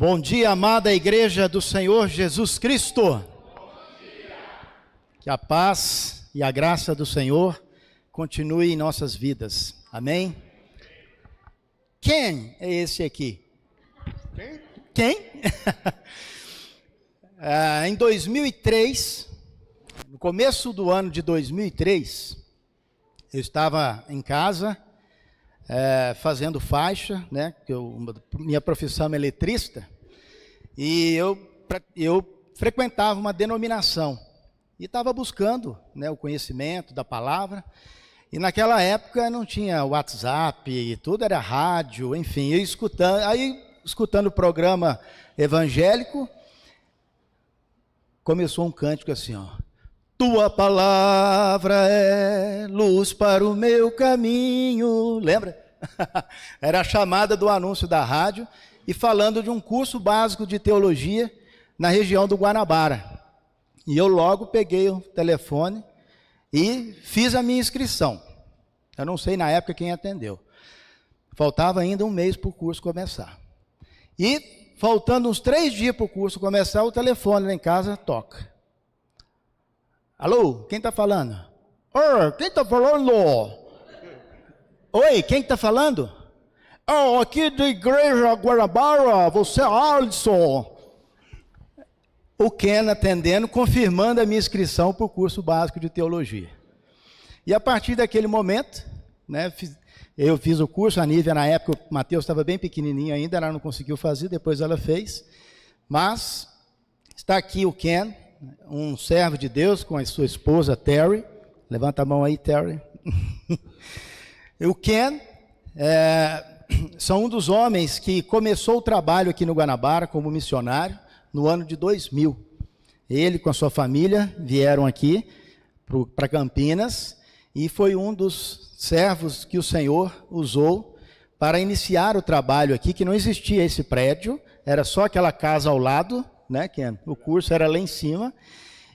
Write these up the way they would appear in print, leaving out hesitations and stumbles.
Bom dia, amada igreja do Senhor Jesus Cristo. Bom dia. Que a paz e a graça do Senhor continue em nossas vidas. Amém? Quem é esse aqui? Quem? Em 2003, no começo do ano de 2003, eu estava em casa, fazendo faixa, né? Minha profissão é eletrista, e eu frequentava uma denominação e estava buscando, né, o conhecimento da palavra. E naquela época não tinha WhatsApp, tudo era rádio, enfim, eu escutando o programa evangélico, começou um cântico assim, ó: Tua palavra é luz para o meu caminho. Lembra? Era a chamada do anúncio da rádio e falando de um curso básico de teologia na região do Guanabara. E eu logo peguei o telefone e fiz a minha inscrição. Eu não sei na época quem atendeu. Faltava ainda um mês para o curso começar. E faltando uns 3 dias para o curso começar, o telefone lá em casa toca. Alô, quem está falando? Quem está falando? Oi, quem está falando? Aqui da igreja Guanabara, você é Alisson. O Ken atendendo, confirmando a minha inscrição para o curso básico de teologia. E a partir daquele momento, né, eu fiz o curso, a Nívia na época, o Mateus estava bem pequenininho ainda, ela não conseguiu fazer, depois ela fez. Mas está aqui o Ken, um servo de Deus com a sua esposa Terry. Levanta a mão aí, Terry. O Ken são um dos homens que começou o trabalho aqui no Guanabara como missionário no ano de 2000. Ele com a sua família vieram aqui para Campinas e foi um dos servos que o Senhor usou para iniciar o trabalho aqui, que não existia esse prédio, era só aquela casa ao lado, né, Ken? O curso era lá em cima,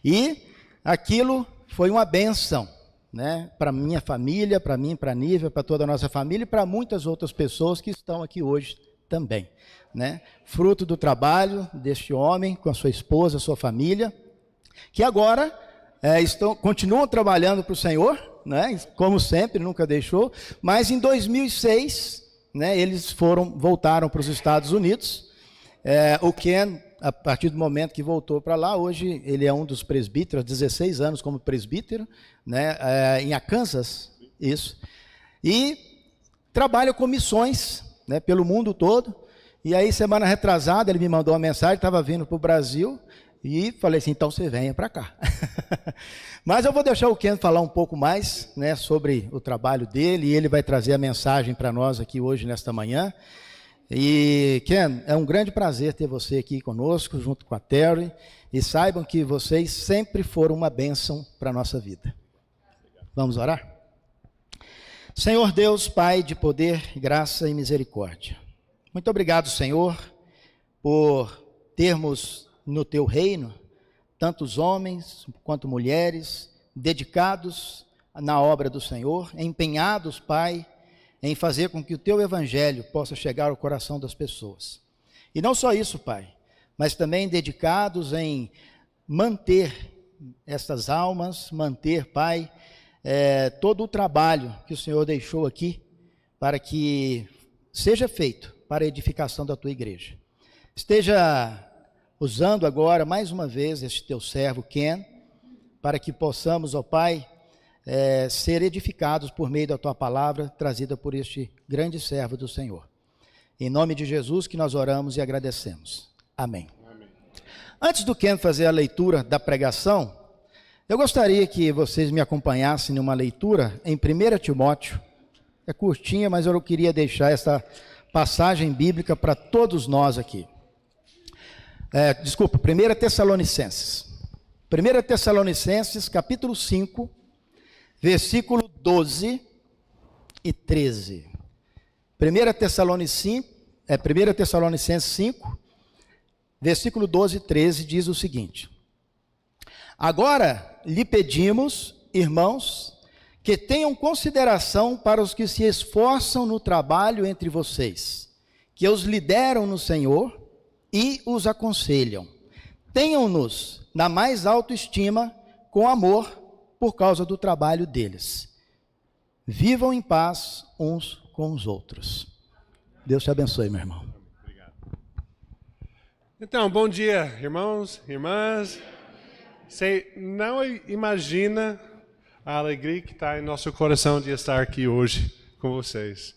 e aquilo foi uma bênção, né, para minha família, para mim, para a Nívia, para toda a nossa família e para muitas outras pessoas que estão aqui hoje também, né? Fruto do trabalho deste homem com a sua esposa, a sua família, que agora continuam trabalhando para o Senhor, né, como sempre, nunca deixou, mas em 2006, né, eles voltaram para os Estados Unidos. O Ken, a partir do momento que voltou para lá, hoje ele é um dos presbíteros, 16 anos como presbítero, né, em Arkansas, isso, e trabalha com missões, né, pelo mundo todo. E aí, semana retrasada, ele me mandou uma mensagem, estava vindo para o Brasil, e falei assim, então você venha para cá. Mas eu vou deixar o Ken falar um pouco mais, né, sobre o trabalho dele, e ele vai trazer a mensagem para nós aqui hoje, nesta manhã. E, Ken, é um grande prazer ter você aqui conosco, junto com a Terry, e saibam que vocês sempre foram uma bênção para a nossa vida. Vamos orar? Senhor Deus, Pai de poder, graça e misericórdia, muito obrigado, Senhor, por termos no teu reino tantos homens quanto mulheres dedicados na obra do Senhor, empenhados, Pai, em fazer com que o teu evangelho possa chegar ao coração das pessoas. E não só isso, Pai, mas também dedicados em manter essas almas, manter, Pai, todo o trabalho que o Senhor deixou aqui para que seja feito para a edificação da tua igreja. Esteja usando agora, mais uma vez, este teu servo, Ken, para que possamos, ó Pai, ser edificados por meio da tua palavra, trazida por este grande servo do Senhor. Em nome de Jesus que nós oramos e agradecemos. Amém. Amém. Antes do Ken fazer a leitura da pregação, eu gostaria que vocês me acompanhassem numa leitura em 1 Timóteo. É curtinha, mas eu queria deixar essa passagem bíblica para todos nós aqui. 1 Tessalonicenses. 1 Tessalonicenses, capítulo 5, versículo 12 e 13. 1 Tessalonicenses 5, versículo 12 e 13, diz o seguinte: Agora lhe pedimos, irmãos, que tenham consideração para os que se esforçam no trabalho entre vocês, que os lideram no Senhor e os aconselham. Tenham-nos na mais alta estima, com amor, por causa do trabalho deles. Vivam em paz uns com os outros. Deus te abençoe, meu irmão. Obrigado. Então, bom dia, irmãos, irmãs. Você não imagina a alegria que está em nosso coração de estar aqui hoje com vocês.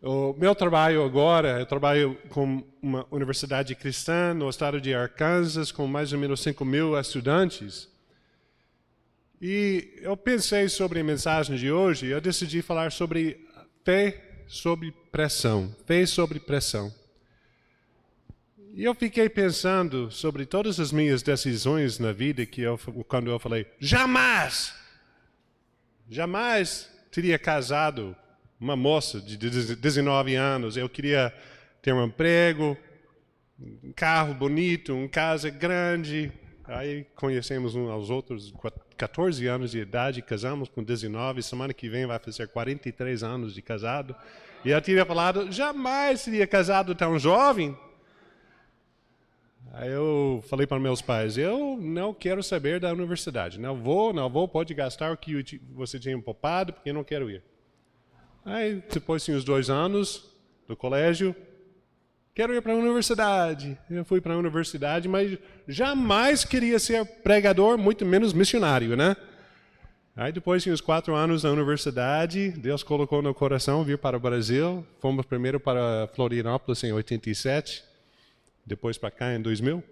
O meu trabalho agora, eu trabalho com uma universidade cristã no estado de Arkansas, com mais ou menos 5.000 estudantes. E eu pensei sobre a mensagem de hoje, eu decidi falar sobre fé sob pressão. Fé sob pressão. E eu fiquei pensando sobre todas as minhas decisões na vida, quando eu falei, jamais teria casado uma moça de 19 anos. Eu queria ter um emprego, um carro bonito, uma casa grande. Aí conhecemos uns aos outros, 14 anos de idade, casamos com 19, semana que vem vai fazer 43 anos de casado. E eu teria falado, jamais seria casado tão jovem. Aí eu falei para meus pais, eu não quero saber da universidade. Não vou, pode gastar o que você tinha poupado, porque eu não quero ir. Aí depois tinha os 2 anos do colégio, quero ir para a universidade. Eu fui para a universidade, mas jamais queria ser pregador, muito menos missionário, né? Aí depois tinha os 4 anos na universidade, Deus colocou no coração vir para o Brasil. Fomos primeiro para Florianópolis em 87. Depois para cá em 2000,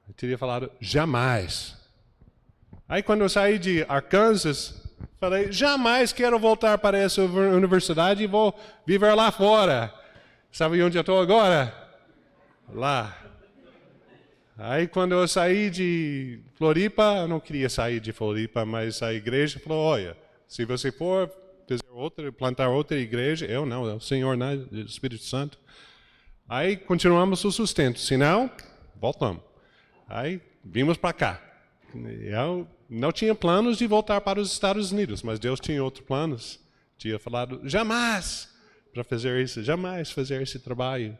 eu teria falado, jamais. Aí quando eu saí de Arkansas, falei, jamais quero voltar para essa universidade e vou viver lá fora. Sabe onde eu estou agora? Lá. Aí quando eu saí de Floripa, eu não queria sair de Floripa, mas a igreja falou, olha, se você for plantar outra igreja, eu não, é o Senhor, né, o Espírito Santo. Aí continuamos o sustento, se não, voltamos. Aí vimos para cá. Eu não tinha planos de voltar para os Estados Unidos, mas Deus tinha outros planos. Tinha falado, jamais para fazer isso, jamais fazer esse trabalho.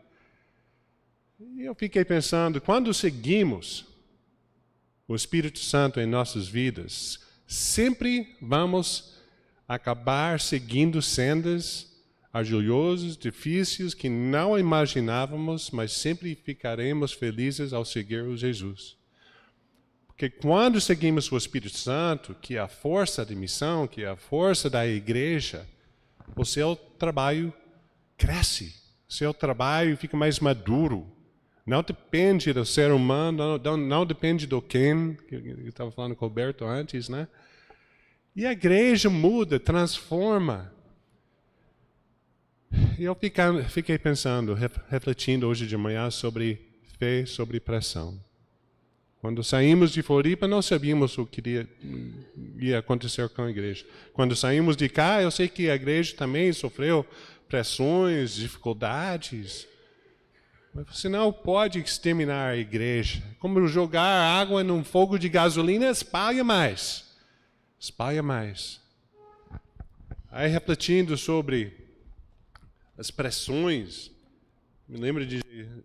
E eu fiquei pensando, quando seguimos o Espírito Santo em nossas vidas, sempre vamos acabar seguindo sendas argilhosos, difíceis, que não imaginávamos, mas sempre ficaremos felizes ao seguir o Jesus. Porque quando seguimos o Espírito Santo, que é a força de missão, que é a força da igreja, o seu trabalho cresce, o seu trabalho fica mais maduro. Não depende do ser humano, não depende do Ken, que eu estava falando com o Alberto antes, né? E a igreja muda, transforma. E eu fiquei pensando, refletindo hoje de manhã sobre fé, sobre pressão. Quando saímos de Floripa, não sabíamos o que ia acontecer com a igreja. Quando saímos de cá, eu sei que a igreja também sofreu pressões, dificuldades. Mas você não pode exterminar a igreja. Como jogar água num fogo de gasolina, espalha mais. Espalha mais. Aí, refletindo sobre as pressões, me lembro de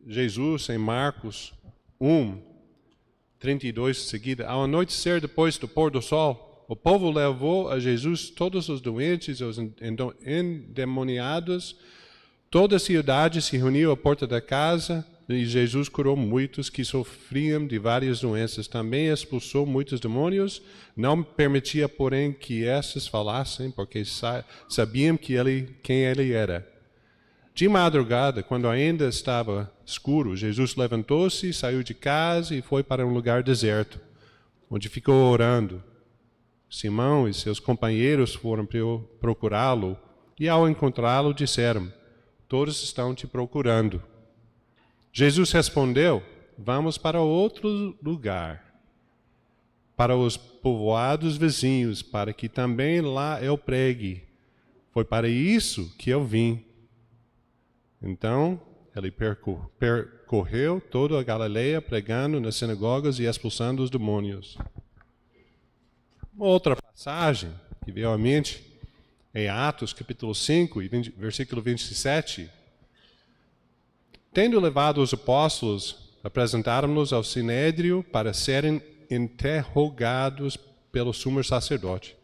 Jesus em Marcos 1:32 em seguida. Ao anoitecer, depois do pôr do sol, o povo levou a Jesus todos os doentes, os endemoniados. Toda a cidade se reuniu à porta da casa e Jesus curou muitos que sofriam de várias doenças. Também expulsou muitos demônios. Não permitia, porém, que estes falassem, porque sabiam quem ele era. De madrugada, quando ainda estava escuro, Jesus levantou-se, saiu de casa e foi para um lugar deserto, onde ficou orando. Simão e seus companheiros foram procurá-lo e, ao encontrá-lo, disseram, todos estão te procurando. Jesus respondeu, vamos para outro lugar, para os povoados vizinhos, para que também lá eu pregue. Foi para isso que eu vim. Então, ele percorreu toda a Galileia, pregando nas sinagogas e expulsando os demônios. Uma outra passagem que veio à mente é Atos, capítulo 5, versículo 27. Tendo levado os apóstolos, apresentaram-nos ao sinédrio para serem interrogados pelo sumo sacerdote,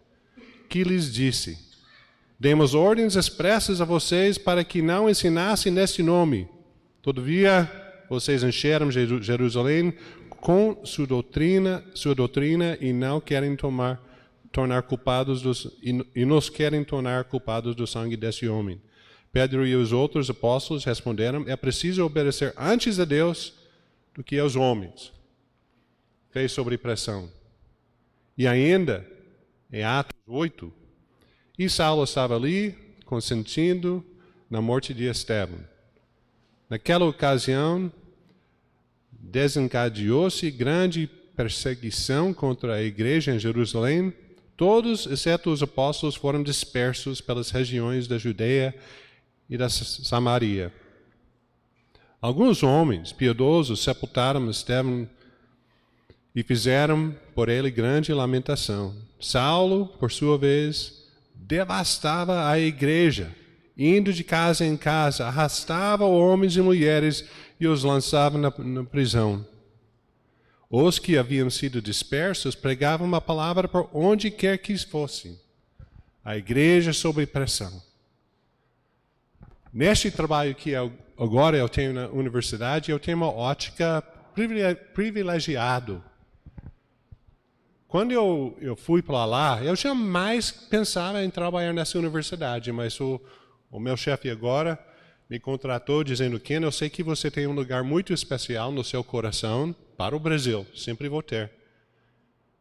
que lhes disse: demos ordens expressas a vocês para que não ensinassem neste nome. Todavia, vocês encheram Jerusalém com sua doutrina e não querem tornar culpados e nos querem tornar culpados do sangue desse homem. Pedro e os outros apóstolos responderam: é preciso obedecer antes a Deus do que aos homens. Fez sobre pressão. E ainda, em Atos 8, e Saulo estava ali, consentindo na morte de Estevão. Naquela ocasião, desencadeou-se grande perseguição contra a igreja em Jerusalém. Todos, exceto os apóstolos, foram dispersos pelas regiões da Judeia e da Samaria. Alguns homens piedosos sepultaram Estevão e fizeram por ele grande lamentação. Saulo, por sua vez, devastava a igreja, indo de casa em casa, arrastava homens e mulheres e os lançava na prisão. Os que haviam sido dispersos pregavam a palavra por onde quer que fossem. A igreja sob pressão. Neste trabalho que agora eu tenho na universidade, eu tenho uma ótica privilegiada. Quando eu fui para lá, eu jamais pensava em trabalhar nessa universidade, mas o meu chefe agora me contratou dizendo: Ken, eu sei que você tem um lugar muito especial no seu coração para o Brasil, sempre vou ter.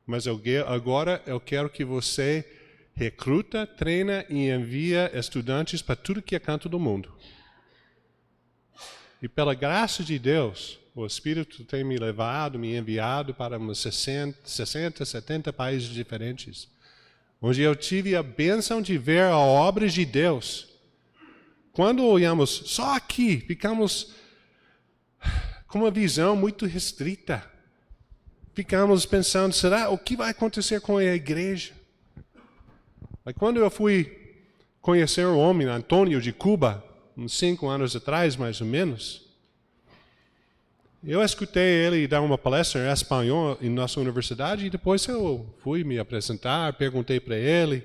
Mas agora eu quero que você recruta, treina e envia estudantes para tudo que é canto do mundo. E pela graça de Deus, o Espírito tem me levado, me enviado para uns 60, 70 países diferentes, onde eu tive a bênção de ver a obra de Deus. Quando olhamos só aqui, ficamos com uma visão muito restrita. Ficamos pensando: será o que vai acontecer com a igreja? Mas quando eu fui conhecer o homem, Antônio de Cuba, uns 5 anos atrás, mais ou menos, eu escutei ele dar uma palestra em espanhol em nossa universidade e depois eu fui me apresentar, perguntei para ele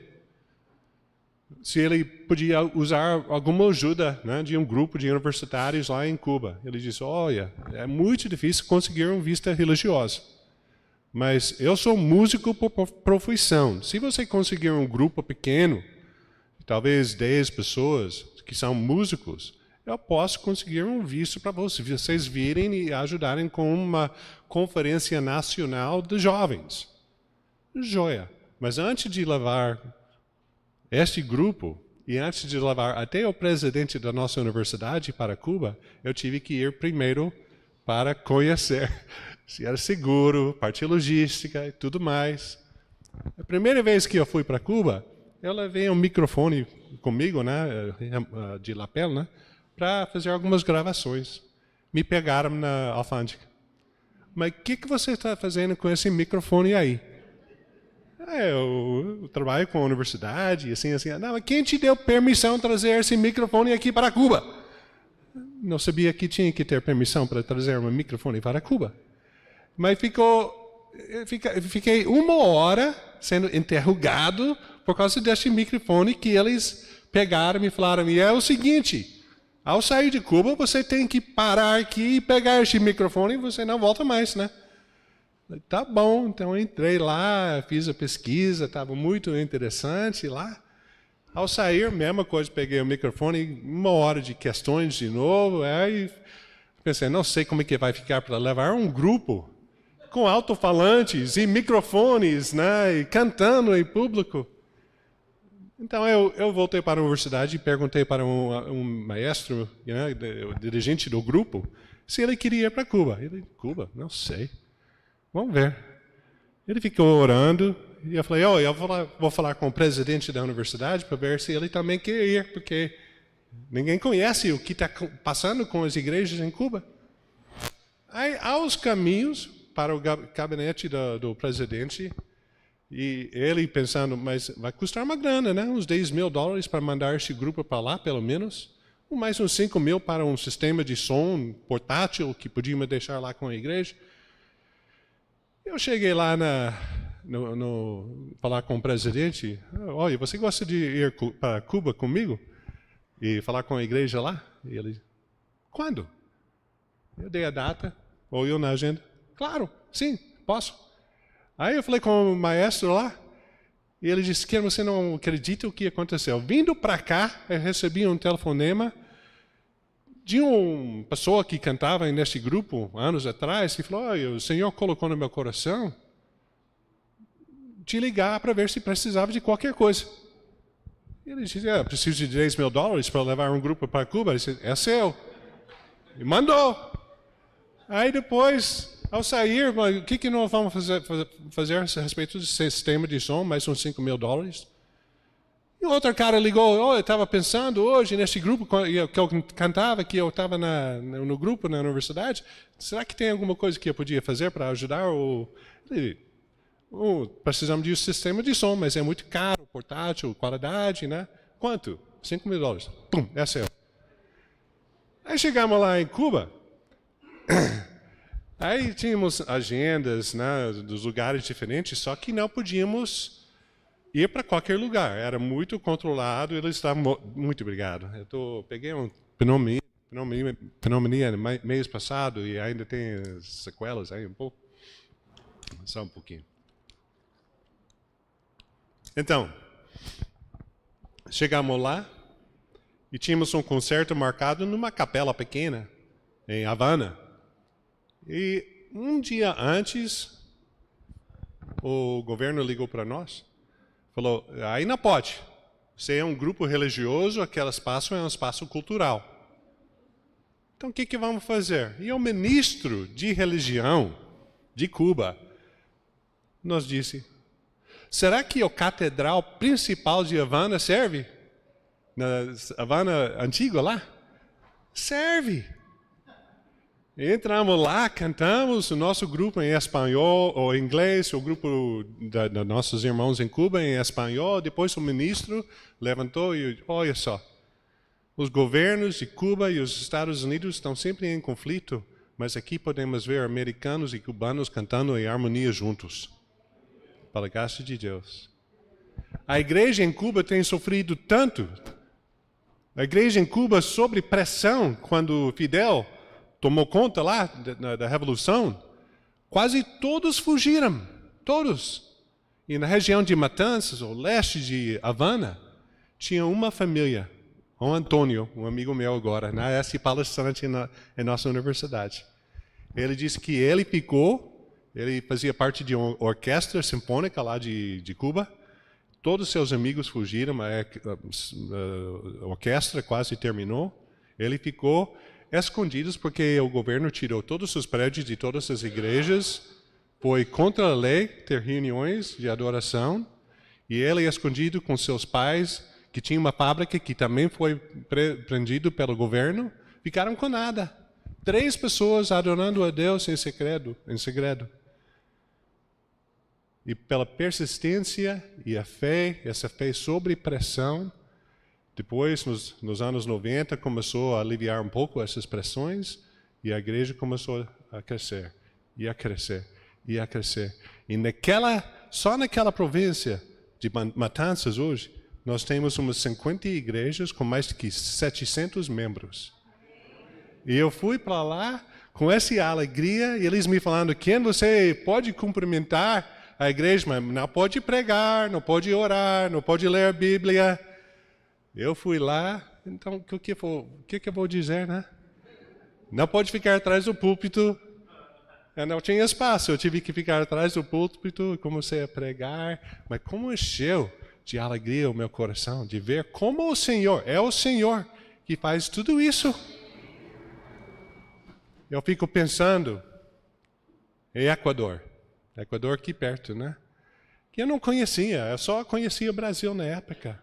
se ele podia usar alguma ajuda, né, de um grupo de universitários lá em Cuba. Ele disse: olha, é muito difícil conseguir uma vista religiosa, mas eu sou músico por profissão. Se você conseguir um grupo pequeno, talvez 10 pessoas que são músicos, eu posso conseguir um visto para vocês virem e ajudarem com uma conferência nacional de jovens. Joia. Mas antes de levar este grupo, e antes de levar até o presidente da nossa universidade para Cuba, eu tive que ir primeiro para conhecer se era seguro, parte logística e tudo mais. A primeira vez que eu fui para Cuba, eu levei um microfone comigo, né, de lapel, né, para fazer algumas gravações. Me pegaram na alfândega. Mas o que você está fazendo com esse microfone aí? Eu trabalho com a universidade, assim. Não, mas quem te deu permissão de trazer esse microfone aqui para Cuba? Não sabia que tinha que ter permissão para trazer um microfone para Cuba. Mas fiquei 1 hora sendo interrogado por causa deste microfone que eles pegaram e falaram: e é o seguinte, ao sair de Cuba, você tem que parar aqui e pegar este microfone e você não volta mais, né? Tá bom, então eu entrei lá, fiz a pesquisa, estava muito interessante lá. Ao sair, mesma coisa, peguei o microfone, 1 hora de questões de novo, aí pensei: não sei como é que vai ficar para levar um grupo com alto-falantes e microfones, né, e cantando em público. Então eu voltei para a universidade e perguntei para um maestro, né, o dirigente do grupo, se ele queria ir para Cuba. Ele: Cuba? Não sei. Vamos ver. Ele ficou orando e eu falei: eu vou falar com o presidente da universidade para ver se ele também quer ir, porque ninguém conhece o que está passando com as igrejas em Cuba. Aí, aos caminhos para o gabinete do presidente, e ele pensando: mas vai custar uma grana, né? Uns $10 mil para mandar esse grupo para lá, pelo menos. mais uns 5 mil para um sistema de som portátil que podíamos deixar lá com a igreja. Eu cheguei lá falar com o presidente. Olha, você gosta de ir para Cuba comigo e falar com a igreja lá? E ele, quando? Eu dei a data, olhou na agenda. Claro, sim, posso. Aí eu falei com o maestro lá, e ele disse que você não acredita o que aconteceu. Vindo para cá, eu recebi um telefonema de uma pessoa que cantava nesse grupo anos atrás, e falou, olha, o Senhor colocou no meu coração te ligar para ver se precisava de qualquer coisa. E ele disse, preciso de $10 mil para levar um grupo para Cuba. Ele disse, é seu. E mandou. Aí depois, ao sair, o que nós vamos fazer a respeito do sistema de som, mais uns $5 mil? E outro cara ligou, eu estava pensando hoje nesse grupo que eu cantava, que eu estava no grupo na universidade, será que tem alguma coisa que eu podia fazer para ajudar? Precisamos de um sistema de som, mas é muito caro, portátil, qualidade, né? Quanto? $5 mil. Pum, é seu. Aí chegamos lá em Cuba, aí tínhamos agendas, né, dos lugares diferentes, só que não podíamos ir para qualquer lugar. Era muito controlado, eles estavam... Muito obrigado. Peguei um pneumonia mês passado e ainda tem sequelas aí um pouco. Só um pouquinho. Então, chegamos lá e tínhamos um concerto marcado numa capela pequena, em Havana. E um dia antes, o governo ligou para nós, falou, aí não pode. Você é um grupo religioso, aquele espaço é um espaço cultural. Então o que vamos fazer? E o ministro de religião de Cuba nos disse, será que a catedral principal de Havana serve? Na Havana antiga lá? Serve! Entramos lá, cantamos, o nosso grupo em espanhol ou inglês, o grupo dos nossos irmãos em Cuba em espanhol. Depois o ministro levantou e olha só, os governos de Cuba e os Estados Unidos estão sempre em conflito, mas aqui podemos ver americanos e cubanos cantando em harmonia juntos. Para a graça de Deus. A igreja em Cuba tem sofrido tanto. A igreja em Cuba, sob pressão, quando Fidel tomou conta lá da Revolução, quase todos fugiram. Todos. E na região de Matanzas, ou leste de Havana, tinha uma família, o Antônio, um amigo meu agora, esse palestrante em nossa universidade. Ele disse que ele fazia parte de uma orquestra sinfônica lá de Cuba. Todos seus amigos fugiram, a orquestra quase terminou. Ele ficou escondido porque o governo tirou todos os prédios de todas as igrejas, foi contra a lei ter reuniões de adoração, e ele escondido com seus pais, que tinha uma fábrica que também foi prendido pelo governo, ficaram com nada. 3 pessoas adorando a Deus em segredo. E pela persistência e a fé, essa fé sob pressão, depois, nos anos 90, começou a aliviar um pouco essas pressões e a igreja começou a crescer, e a crescer, e a crescer. E só naquela província de Matanzas hoje, nós temos umas 50 igrejas com mais de 700 membros. E eu fui para lá com essa alegria, e eles me falando, Ken, você pode cumprimentar a igreja, mas não pode pregar, não pode orar, não pode ler a Bíblia. Eu fui lá, então o que eu vou dizer, né? Não pode ficar atrás do púlpito. Eu não tinha espaço, eu tive que ficar atrás do púlpito, comecei a pregar, mas como encheu de alegria o meu coração, de ver como é o Senhor que faz tudo isso. Eu fico pensando em Equador aqui perto, né? Que eu não conhecia, eu só conhecia o Brasil na época.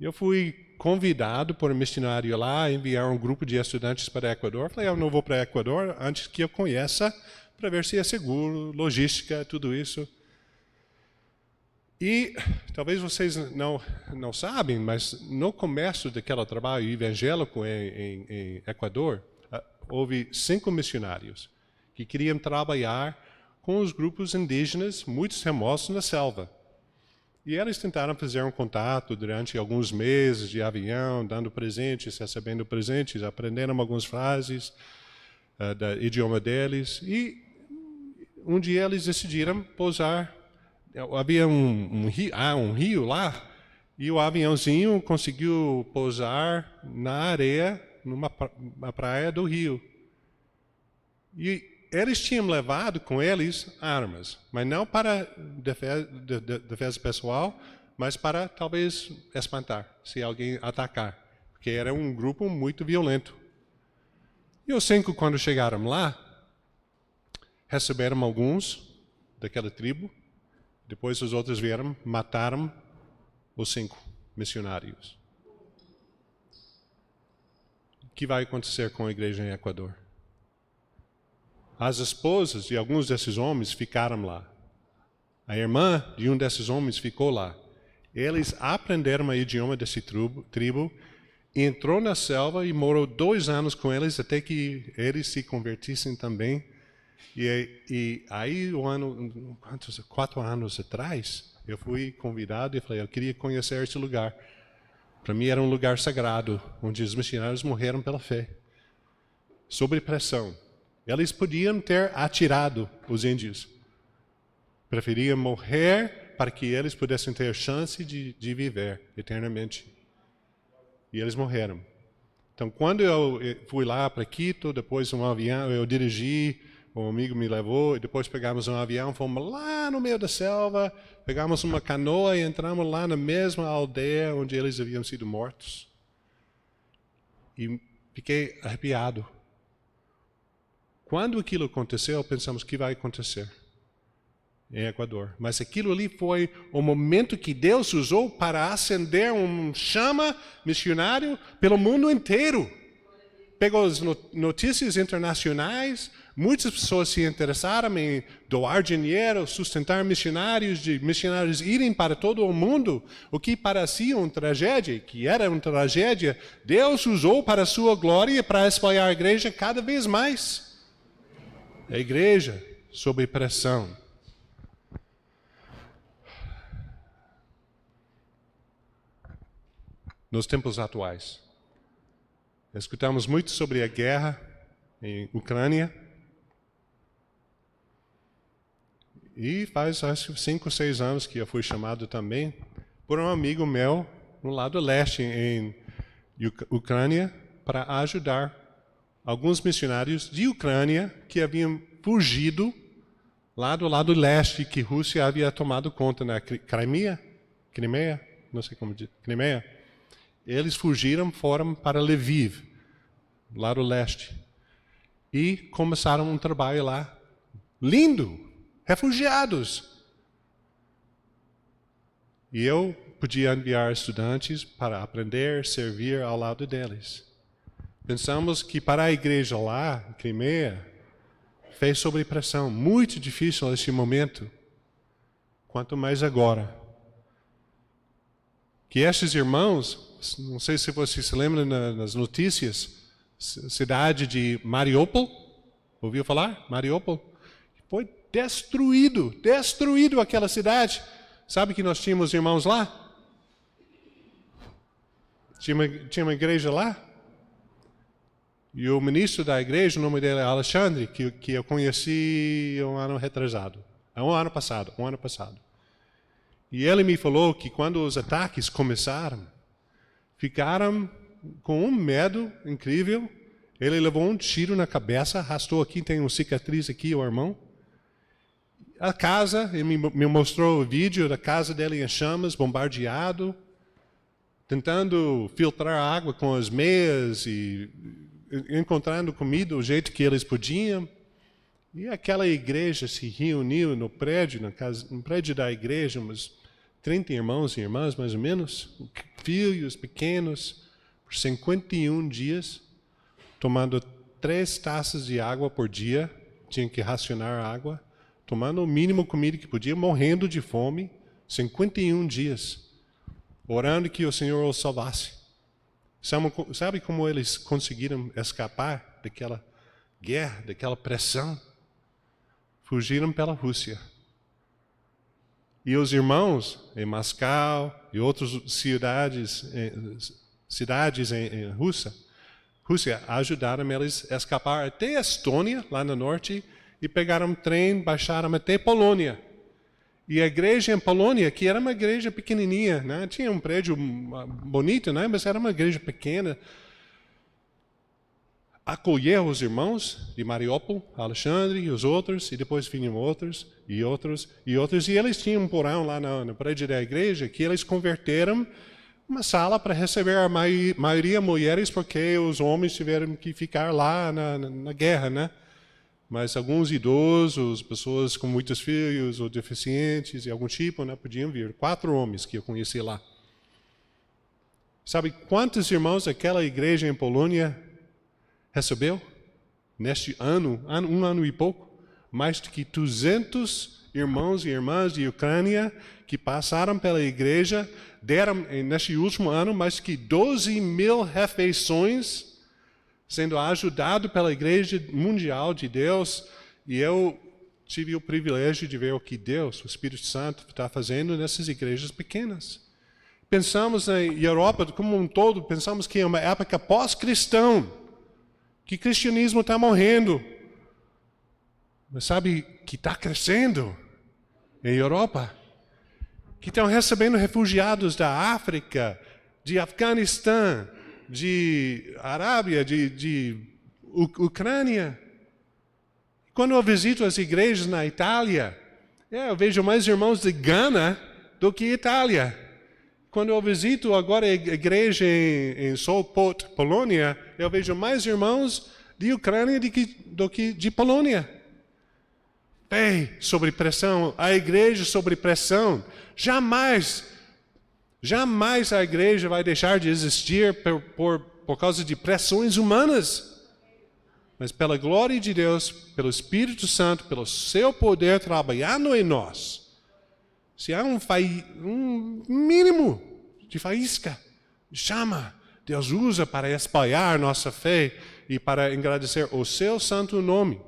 Eu fui convidado por um missionário lá a enviar um grupo de estudantes para o Equador. Falei, eu não vou para o Equador antes que eu conheça, para ver se é seguro, logística, tudo isso. E talvez vocês não sabem, mas no começo daquele trabalho evangélico em Equador, houve 5 missionários que queriam trabalhar com os grupos indígenas muito remotos na selva. E eles tentaram fazer um contato durante alguns meses de avião, dando presentes, recebendo presentes, aprenderam algumas frases do idioma deles. E um dia eles decidiram pousar. Havia um rio lá, e o aviãozinho conseguiu pousar na areia, numa praia do rio. E eles tinham levado com eles armas, mas não para defesa pessoal, mas para talvez espantar, se alguém atacar, porque era um grupo muito violento. E os 5, quando chegaram lá, receberam alguns daquela tribo, depois os outros vieram, mataram os 5 missionários. O que vai acontecer com a igreja em Equador? As esposas de alguns desses homens ficaram lá. A irmã de um desses homens ficou lá. Eles aprenderam o idioma desse tribo, entrou na selva e morou 2 anos com eles até que eles se convertissem também. E aí, 4 anos atrás, eu fui convidado e falei, eu queria conhecer esse lugar. Para mim era um lugar sagrado, onde os missionários morreram pela fé. Sob pressão. Eles podiam ter atirado os índios. Preferiam morrer para que eles pudessem ter chance de viver eternamente. E eles morreram. Então, quando eu fui lá para Quito, depois um avião, eu dirigi, um amigo me levou, e depois pegamos um avião, fomos lá no meio da selva, pegamos uma canoa e entramos lá na mesma aldeia onde eles haviam sido mortos. E fiquei arrepiado. Quando aquilo aconteceu, pensamos, o que vai acontecer em Equador? Mas aquilo ali foi o momento que Deus usou para acender um chama missionário pelo mundo inteiro. Pegou as notícias internacionais, muitas pessoas se interessaram em doar dinheiro, sustentar missionários, de missionários irem para todo o mundo. O que parecia uma tragédia, que era uma tragédia, Deus usou para a sua glória para espalhar a igreja cada vez mais. A igreja sob pressão. Nos tempos atuais, escutamos muito sobre a guerra em Ucrânia. E faz, acho, 5 ou 6 anos que eu fui chamado também por um amigo meu no lado leste em Ucrânia para ajudar alguns missionários de Ucrânia que haviam fugido lá do lado leste, que a Rússia havia tomado conta na Crimeia, não sei como dizer, Crimeia. Eles fugiram, foram para Lviv, lado leste, e começaram um trabalho lá, lindo, refugiados. E eu podia enviar estudantes para aprender, servir ao lado deles. Pensamos que para a igreja lá, em Crimeia, fez sob pressão, muito difícil nesse momento, quanto mais agora. Que estes irmãos, não sei se vocês se lembram nas notícias, cidade de Mariupol, ouviu falar? Mariupol? Foi destruído aquela cidade. Sabe que nós tínhamos irmãos lá? Tinha uma igreja lá? E o ministro da igreja, o nome dele é Alexandre, que eu conheci um ano passado. E ele me falou que quando os ataques começaram, ficaram com um medo incrível. Ele levou um tiro na cabeça, arrastou aqui, tem uma cicatriz aqui, o irmão. A casa, ele me mostrou o vídeo da casa dele em chamas, bombardeado, tentando filtrar água com as meias e encontrando comida do jeito que eles podiam. E aquela igreja se reuniu no prédio, no prédio da igreja, uns 30 irmãos e irmãs, mais ou menos, filhos pequenos, por 51 dias, tomando 3 taças de água por dia, tinham que racionar água, tomando o mínimo comida que podia, morrendo de fome, 51 dias, orando que o Senhor os salvasse. Sabe como eles conseguiram escapar daquela guerra, daquela pressão? Fugiram pela Rússia. E os irmãos em Moscou e outras cidades em Rússia ajudaram eles a escapar até a Estônia, lá no norte, e pegaram um trem, baixaram até Polônia. E a igreja em Polônia, que era uma igreja pequenininha, né? Tinha um prédio bonito, né? Mas era uma igreja pequena, acolheu os irmãos de Mariupol, Alexandre e os outros, e depois vinham outros, e outros, e outros. E eles tinham um porão lá no prédio da igreja que eles converteram uma sala para receber a maioria mulheres, porque os homens tiveram que ficar lá na guerra, né? Mas alguns idosos, pessoas com muitos filhos ou deficientes de algum tipo, né, podiam vir. 4 homens que eu conheci lá. Sabe quantos irmãos aquela igreja em Polônia recebeu? Neste ano, um ano e pouco, mais do que 200 irmãos e irmãs de Ucrânia que passaram pela igreja, deram, neste último ano, mais do que 12.000 refeições, sendo ajudado pela Igreja Mundial de Deus. E eu tive o privilégio de ver o que Deus, o Espírito Santo, está fazendo nessas igrejas pequenas. Pensamos na Europa como um todo, pensamos que é uma época pós-cristão, que o cristianismo está morrendo. Mas sabe que está crescendo em Europa? Que estão recebendo refugiados da África, de Afeganistão, de Arábia, de Ucrânia. Quando eu visito as igrejas na Itália, eu vejo mais irmãos de Gana do que Itália. Quando eu visito agora a igreja em Sopot, Polônia, eu vejo mais irmãos de Ucrânia do que de Polônia. Fé sobre pressão, a igreja sobre pressão. Jamais a igreja vai deixar de existir por causa de pressões humanas. Mas pela glória de Deus, pelo Espírito Santo, pelo seu poder trabalhando em nós, se há um mínimo de faísca, chama, Deus usa para espalhar nossa fé e para agradecer o seu santo nome.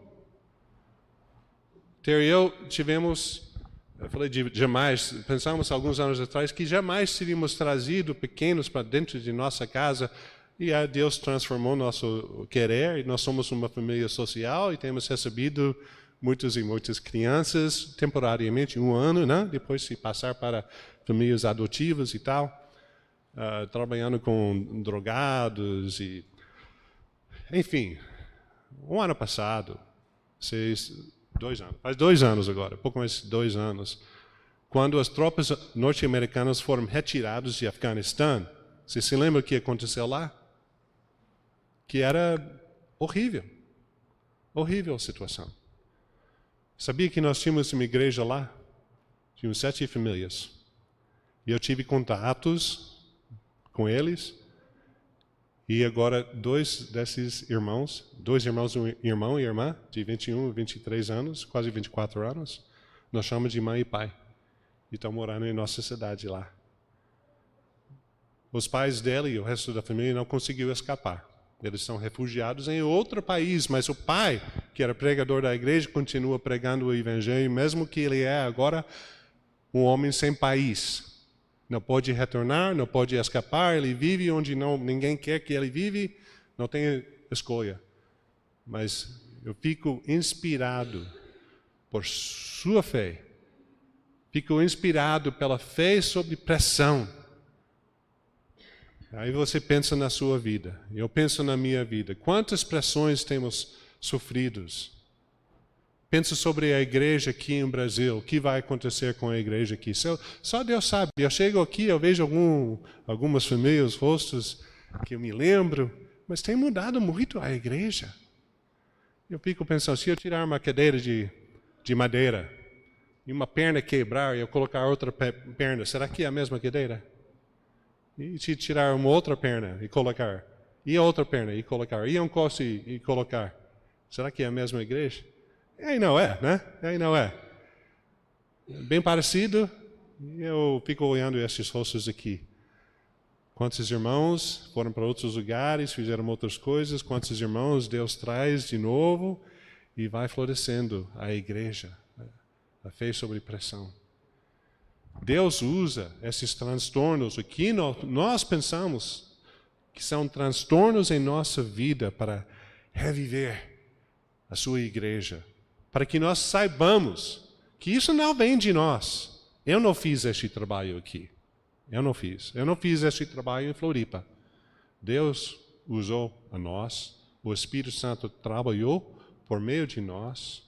Ter e eu eu falei de jamais, pensamos alguns anos atrás que jamais seríamos trazidos pequenos para dentro de nossa casa, e Deus transformou nosso querer, e nós somos uma família social e temos recebido muitos e muitas crianças temporariamente, 1 ano, né? Depois se passar para famílias adotivas e tal, trabalhando com drogados e, enfim, o ano passado, faz 2 anos agora, pouco mais de 2 anos, quando as tropas norte-americanas foram retiradas de Afeganistão, você se lembra o que aconteceu lá? Que era horrível a situação. Sabia que nós tínhamos uma igreja lá? Tínhamos 7 famílias. E eu tive contatos com eles. E agora 2 desses irmãos, 2 irmãos, um irmão e irmã, de 21 e 23 anos, quase 24 anos, nós chamamos de mãe e pai. E estão morando em nossa cidade lá. Os pais dele e o resto da família não conseguiram escapar. Eles são refugiados em outro país, mas o pai, que era pregador da igreja, continua pregando o evangelho, mesmo que ele é agora um homem sem país. Não pode retornar, não pode escapar, ele vive onde ninguém quer que ele vive, não tem escolha. Mas eu fico inspirado por sua fé. Fico inspirado pela fé sob pressão. Aí você pensa na sua vida, eu penso na minha vida. Quantas pressões temos sofridos? Penso sobre a igreja aqui em Brasil, o que vai acontecer com a igreja aqui. Só Deus sabe. Eu chego aqui, eu vejo algumas famílias, rostos que eu me lembro, mas tem mudado muito a igreja. Eu fico pensando, se eu tirar uma cadeira de madeira e uma perna quebrar e eu colocar outra perna, será que é a mesma cadeira? E se tirar uma outra perna e colocar, e a outra perna e colocar, e um costo e colocar, será que é a mesma igreja? Aí não é, né? Aí não é. Bem parecido, E eu fico olhando esses rostos aqui. Quantos irmãos foram para outros lugares, fizeram outras coisas, quantos irmãos Deus traz de novo e vai florescendo a igreja, a fé sob pressão. Deus usa esses transtornos, o que nós pensamos que são transtornos em nossa vida para reviver a sua igreja, para que nós saibamos que isso não vem de nós. Eu não fiz este trabalho aqui. Eu não fiz este trabalho em Floripa. Deus usou a nós, o Espírito Santo trabalhou por meio de nós.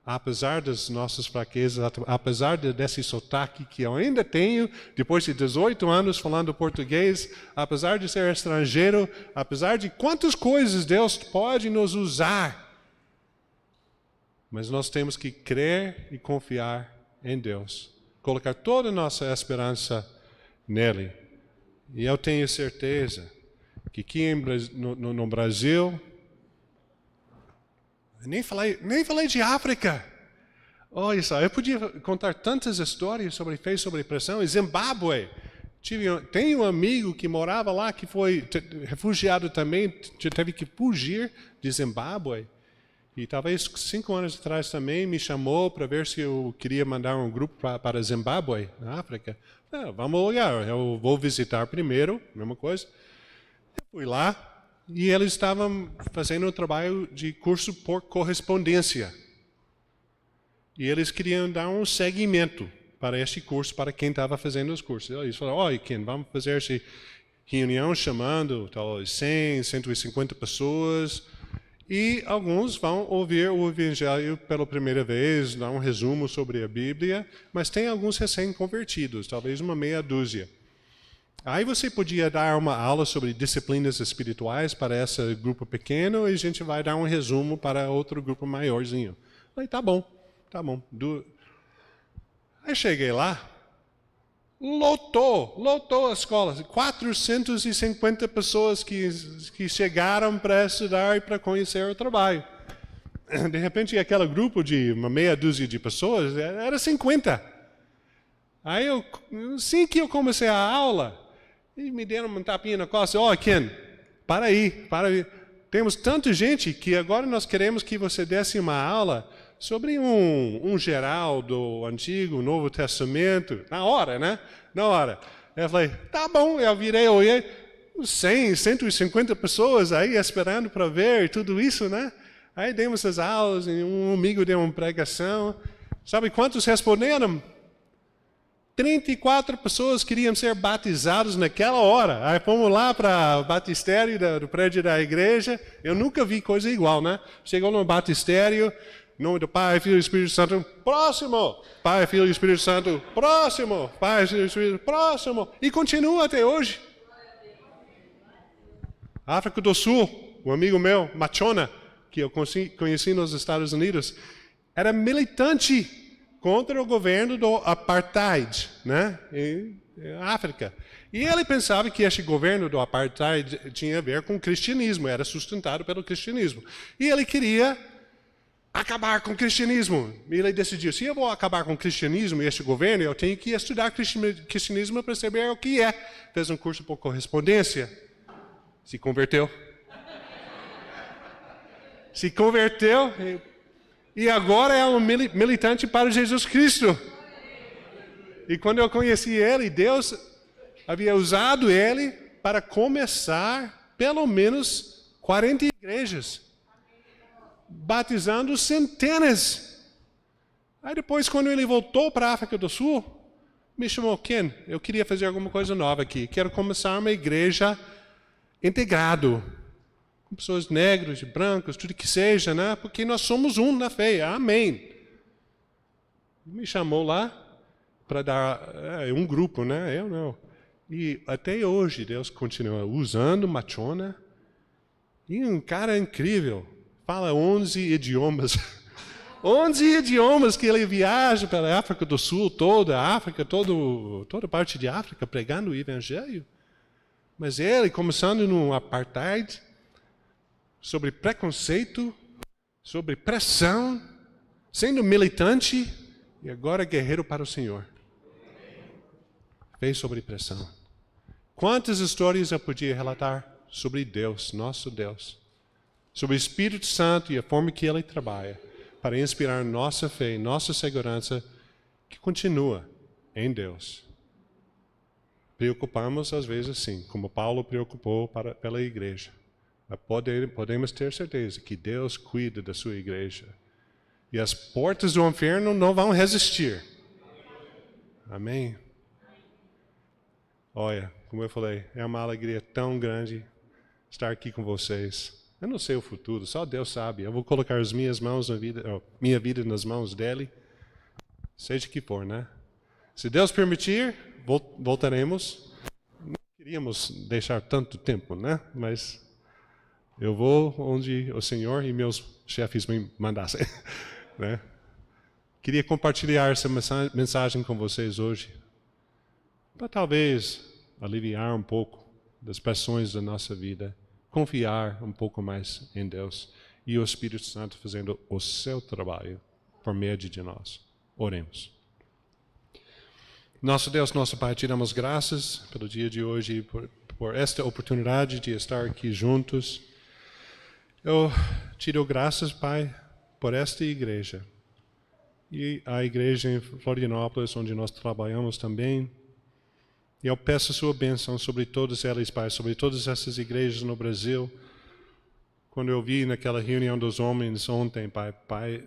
Apesar das nossas fraquezas, apesar desse sotaque que eu ainda tenho, depois de 18 anos falando português, apesar de ser estrangeiro, apesar de quantas coisas Deus pode nos usar, mas nós temos que crer e confiar em Deus, colocar toda a nossa esperança nele. E eu tenho certeza que aqui no Brasil, nem falei de África. Olha só, eu podia contar tantas histórias sobre fé sob pressão. Em Zimbábue, tenho um amigo que morava lá, que foi refugiado também, teve que fugir de Zimbábue. E talvez 5 anos atrás também me chamou para ver se eu queria mandar um grupo para Zimbábue, na África. Vamos olhar, eu vou visitar primeiro, mesma coisa. Eu fui lá. E eles estavam fazendo um trabalho de curso por correspondência. E eles queriam dar um seguimento para este curso, para quem estava fazendo os cursos. Eles falaram, olha, Ken, vamos fazer essa reunião chamando talvez 100, 150 pessoas. E alguns vão ouvir o Evangelho pela primeira vez, dar um resumo sobre a Bíblia, mas tem alguns recém-convertidos, talvez uma meia dúzia. Aí você podia dar uma aula sobre disciplinas espirituais para esse grupo pequeno e a gente vai dar um resumo para outro grupo maiorzinho. Falei, tá bom. Aí cheguei lá, lotou a escola. 450 pessoas que chegaram para estudar e para conhecer o trabalho. De repente, aquele grupo de uma meia dúzia de pessoas era 50. Aí, assim que eu comecei a aula, e me deram um tapinha na costa. Ken, para aí. Temos tanta gente que agora nós queremos que você desse uma aula sobre um geral do Antigo, Novo Testamento. Na hora, né? Na hora. Eu falei, tá bom. Eu virei, olhei, 100, 150 pessoas aí esperando para ver tudo isso, né? Aí demos as aulas, e um amigo deu uma pregação. Sabe quantos responderam? 34 pessoas queriam ser batizados naquela hora. Aí fomos lá para o batistério do prédio da igreja. Eu nunca vi coisa igual, né? Chegou no batistério, em nome do Pai, Filho e Espírito Santo, próximo! Pai, Filho e Espírito Santo, próximo! Pai, Filho e Espírito Santo, próximo! E continua até hoje. África do Sul, um amigo meu, Machona, que eu conheci nos Estados Unidos, era militante contra o governo do apartheid, né, em África. E ele pensava que esse governo do apartheid tinha a ver com o cristianismo, era sustentado pelo cristianismo. E ele queria acabar com o cristianismo. E ele decidiu, se eu vou acabar com o cristianismo e este governo, eu tenho que estudar cristianismo para saber o que é. Fez um curso por correspondência. Se converteu. Se converteu. E agora é um militante para Jesus Cristo. E quando eu conheci ele, Deus havia usado ele para começar pelo menos 40 igrejas, batizando centenas. Aí depois, quando ele voltou para a África do Sul, me chamou, Ken, eu queria fazer alguma coisa nova aqui. Quero começar uma igreja integrado, com pessoas negras, brancas, tudo que seja, né? Porque nós somos um na fé. Amém. Me chamou lá para dar um grupo, né? Eu não. E até hoje Deus continua usando Machona. E um cara incrível. Fala 11 idiomas. 11 idiomas que ele viaja pela África do Sul, toda a África, toda parte de África, pregando o Evangelho. Mas ele, começando no apartheid, sobre preconceito, sobre pressão, sendo militante e agora guerreiro para o Senhor. Fé sobre pressão. Quantas histórias eu podia relatar sobre Deus, nosso Deus, sobre o Espírito Santo e a forma que Ele trabalha para inspirar nossa fé, nossa segurança, que continua em Deus. Preocupamos às vezes sim, como Paulo preocupou pela igreja. Mas podemos ter certeza que Deus cuida da sua igreja. E as portas do inferno não vão resistir. Amém? Olha, como eu falei, é uma alegria tão grande estar aqui com vocês. Eu não sei o futuro, só Deus sabe. Eu vou colocar as minhas mãos minha vida nas mãos dele, seja que for, né? Se Deus permitir, voltaremos. Não queríamos deixar tanto tempo, né? Mas eu vou onde o Senhor e meus chefes me mandassem, né? Queria compartilhar essa mensagem com vocês hoje, para talvez aliviar um pouco das pressões da nossa vida, confiar um pouco mais em Deus e o Espírito Santo fazendo o seu trabalho por meio de nós. Oremos. Nosso Deus, nosso Pai, te damos graças pelo dia de hoje, por esta oportunidade de estar aqui juntos. Eu te dou graças, Pai, por esta igreja e a igreja em Florianópolis, onde nós trabalhamos também. E eu peço a sua bênção sobre todas elas, Pai, sobre todas essas igrejas no Brasil. Quando eu vi naquela reunião dos homens ontem, Pai,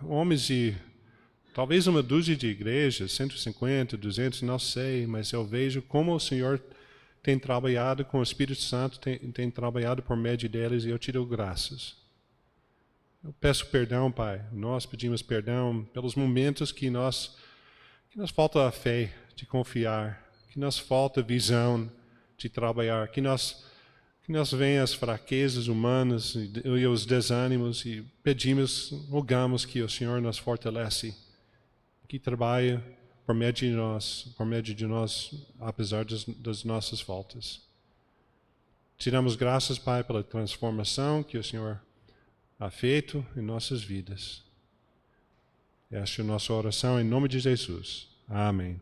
homens de talvez uma dúzia de igrejas, 150, 200, não sei, mas eu vejo como o Senhor tem trabalhado com o Espírito Santo, tem trabalhado por meio deles, e eu te dou graças. Eu peço perdão, Pai. Nós pedimos perdão pelos momentos que nos falta a fé de confiar, que nos falta visão de trabalhar, que nos vem as fraquezas humanas e os desânimos, e pedimos, rogamos que o Senhor nos fortalece, que trabalhe por meio de nós, apesar das nossas faltas. Te damos graças, Pai, pela transformação que o Senhor ha feito em nossas vidas. Esta é a nossa oração em nome de Jesus. Amém.